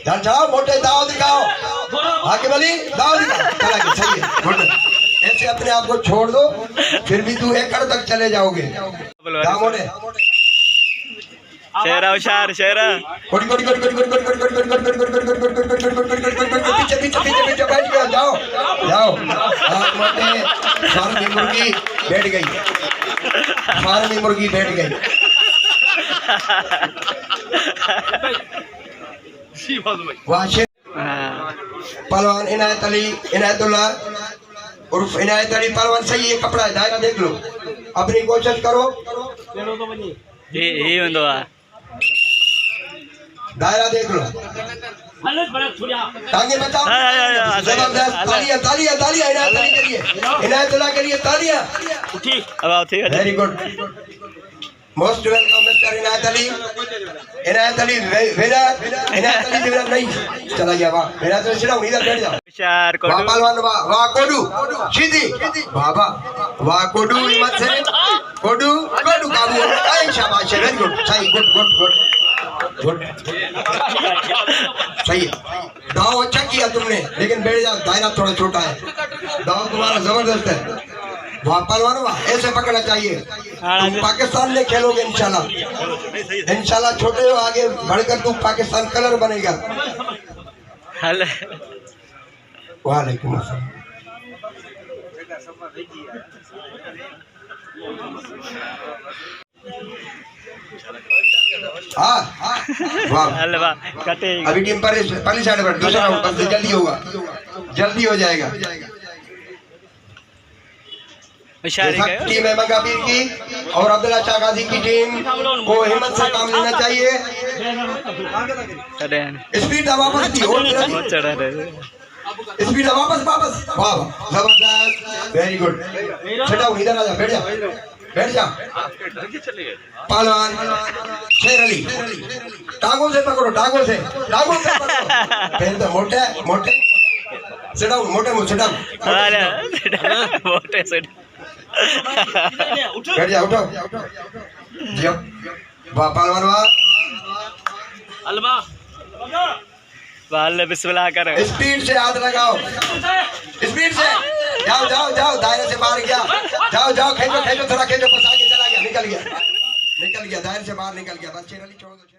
ध्यान चढ़ाओ, मोटे दाव दिखाओ, आगे वाली दाव दिखाओ, चला गया, सही है, गुड। ऐसे अपने आप को छोड़ दो, फिर भी तू एकड़ तक चले जाओगे। दाव मोटे शेरा होशियार, शेरा कोड़ी कोड़ी कोड़ी कोड़ी कोड़ी कोड़ी कोड़ी कोड़ी कोड़ी कोड़ी कोड़ी कोड़ी कोड़ी कोड़ी कोड़ी कोड़ी कोड़ी कोड़ी कोड़ी पीछे पीछे पीछे पीछे बैठ गया, जाओ जाओ। हाथ मोटे, फार्मी मुर्गी बैठ गई, फार्मी मुर्गी बैठ गई। वाशिद पहलवान इनायत अली, इनायतुल्लाह उर्फ इनायत अली पहलवान, सही है, कपड़ा है, दायरा देख लो, अपनी कोशिश करो। ये बंदो आ दायरा देख लो, टांगे बचाओ, जबरदस्त, तालियां तालियां तालियां इनायत अली के लिए, इनायतुल्लाह के लिए तालियां। अब आओ, ठीक है, very good, most welcome mister Inayat Ali. Inayat Ali winner, Inayat Ali winner नहीं, चला गया, वाह इनायत अली, सिर्फ इधर बैठ जाओ। होशियार वाह पहलवान, वाह वाह कोडू सीधी, वाह वाह कोडू, हिम्मत से कोडू कोडू काबू, आई शाबाश, वेरी गुड, सही, गुड गुड गुड गुड, सही है। दाव अच्छा किया तुमने, लेकिन बैठ जाओ, दायरा थोड़ा छोटा है, दाव तुम्हारा जबरदस्त है। वाह पहलवान, वाह ऐसे पकड़ना चाहिए, तुम पाकिस्तान में खेलोगे इंशाल्लाह, इंशाल्लाह छोटे हो, आगे बढ़कर तुम पाकिस्तान कलर बनेगा। वालेकुम अस्सलाम। अभी टीम पर पहली साइड पर, दूसरा राउंड बस जल्दी होगा, जल्दी हो जाएगा। टीम है मंगाबीर की और अब्दुल्ला शाह गाजी की टीम को हिम्मत से काम लेना चाहिए। स्पीड वापस दी, स्पीड वापस वापस, वाह जबरदस्त, वेरी गुड। छटाओ, इधर आ जा, बैठ जा बैठ जा। पहलवान शेर अली, टांगों से पकड़ो, टांगों से पकड़ो, फिर तो मोटे मोटे सेटाओ, मोटे मुंह सेटाओ, मोटे से बैठ जा, उठो जी, वाह पहलवान, वाह अलवा बिस्मिल्लाह करो, स्पीड से हाथ लगाओ, स्पीड से जाओ जाओ जाओ, दायरे से बाहर गया, जाओ जाओ, खींचो खींचो, थोड़ा खींचो, बस आगे चला गया, निकल गया, दायरे से बाहर निकल गया, बस शेर अली छोड़ दो।